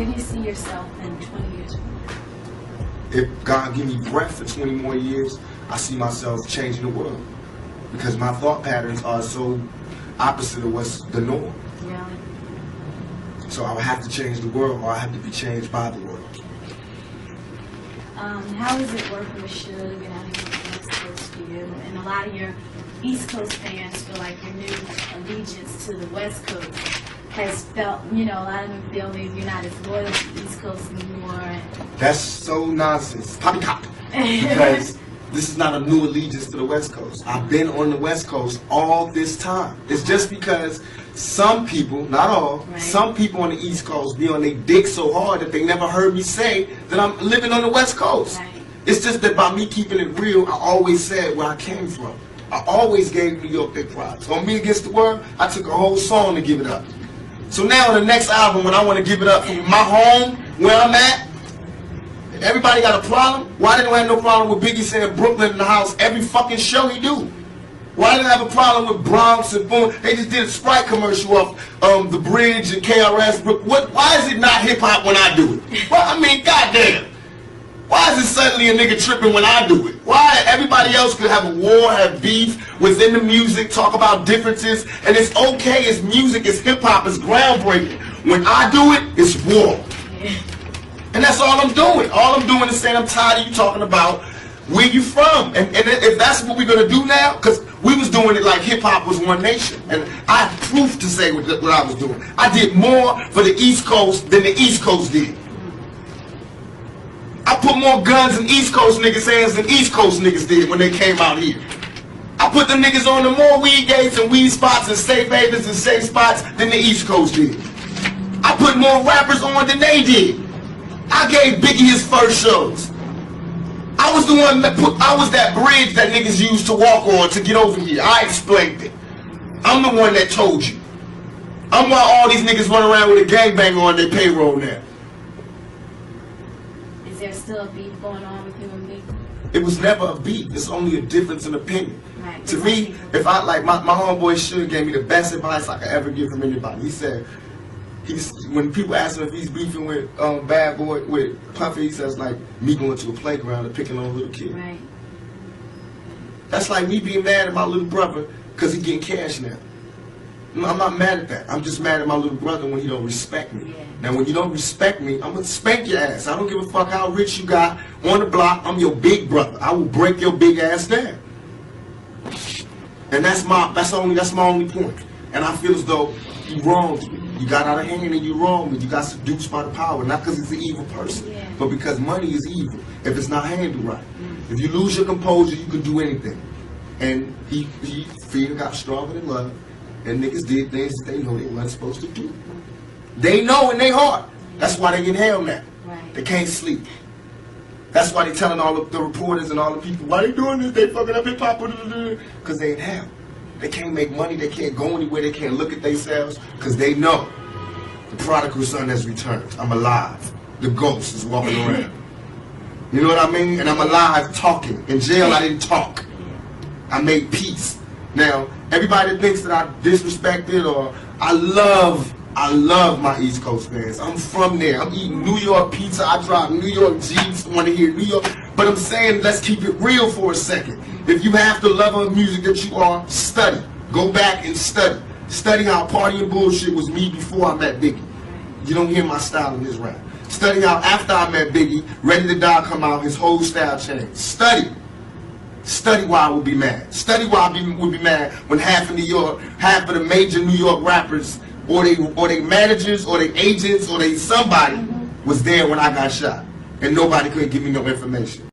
Where do you see yourself in 20 years from now? If God give me breath for 20 more years, I see myself changing the world. Because my thought patterns are so opposite of what's the norm. Really? So I would have to change the world, or I have to be changed by the world. How is it working with Suge and out here on the West Coast for you? And a lot of your East Coast fans feel like your new allegiance to the West Coast has felt, you know, a lot of them feel maybe you're not as loyal to the East Coast anymore. That's so nonsense. Poppycock. Because this is not a new allegiance to the West Coast. I've been on the West Coast all this time. It's just because some people, not all, right, some people on the East Coast be on their dick so hard that they never heard me say that I'm living on the West Coast. Right. It's just that by me keeping it real, I always said where I came from. I always gave New York their props. On Me Against the World, I took a whole song to give it up. So now on the next album, when I want to give it up from my home, where I'm at, everybody got a problem? Why they don't have no problem with Biggie saying Brooklyn in the house every fucking show he do? Why they don't have a problem with Bronx and Boom? They just did a Sprite commercial off The Bridge and KRS. Why is it not hip-hop when I do it? Well, I mean, goddamn. Why is it suddenly a nigga tripping when I do it? Why everybody else could have a war, have beef within the music, talk about differences, and it's okay, it's music, it's hip-hop, it's groundbreaking. When I do it, it's war. And that's all I'm doing. All I'm doing is saying I'm tired of you talking about where you from. And if that's what we're going to do now, because we was doing it like hip-hop was one nation. And I have proof to say what I was doing. I did more for the East Coast than the East Coast did. I put more guns in East Coast niggas' hands than East Coast niggas did when they came out here. I put them niggas on the more weed gates and weed spots and safe havens and safe spots than the East Coast did. I put more rappers on than they did. I gave Biggie his first shows. I was the one that I was that bridge that niggas used to walk on to get over here. I explained it. I'm the one that told you. I'm why all these niggas run around with a gangbanger on their payroll now. Is there still a beef going on with you and me? It was never a beef. It's only a difference in opinion. Right. To me, if I like my homeboy Suge gave me the best advice I could ever give from anybody. He said, when people ask him if he's beefing with Bad Boy, with Puffy, he says like me going to a playground and picking on a little kid. Right. That's like me being mad at my little brother because he getting cash now. I'm not mad at that. I'm just mad at my little brother when he don't respect me. Yeah. Now when you don't respect me, I'm gonna spank your ass. I don't give a fuck how rich you got on the block. I'm your big brother. I will break your big ass down. And that's my only point. And I feel as though you wronged me. You got out of hand and you wronged me. You got seduced by the power, not because he's an evil person, yeah, but because money is evil if it's not handled right. If you lose your composure, you can do anything. And fear got stronger than love, and niggas did things that they know they weren't supposed to do. They know in their heart. That's why they in hell now. Right. They can't sleep. That's why they telling all the reporters and all the people, why they doing this? They fucking up hip-hop, because they in hell. They can't make money, they can't go anywhere, they can't look at themselves, because they know the prodigal son has returned. I'm alive. The ghost is walking around. You know what I mean? And I'm alive talking. In jail, I didn't talk. I made peace. Now, everybody that thinks that I disrespected or I love my East Coast fans. I'm from there. I'm eating New York pizza. I drive New York Jeeps. Want to hear New York. But I'm saying, let's keep it real for a second. If you have the level of music that you are, study. Go back and study. Study how Party and Bullshit was me before I met Biggie. You don't hear my style in this rap. Study how after I met Biggie, Ready to Die come out, his whole style changed. Study. Study why I would be mad. Study why I would be mad when half of the major New York rappers, or they managers, or they agents, or they somebody was there when I got shot, and nobody could give me no information.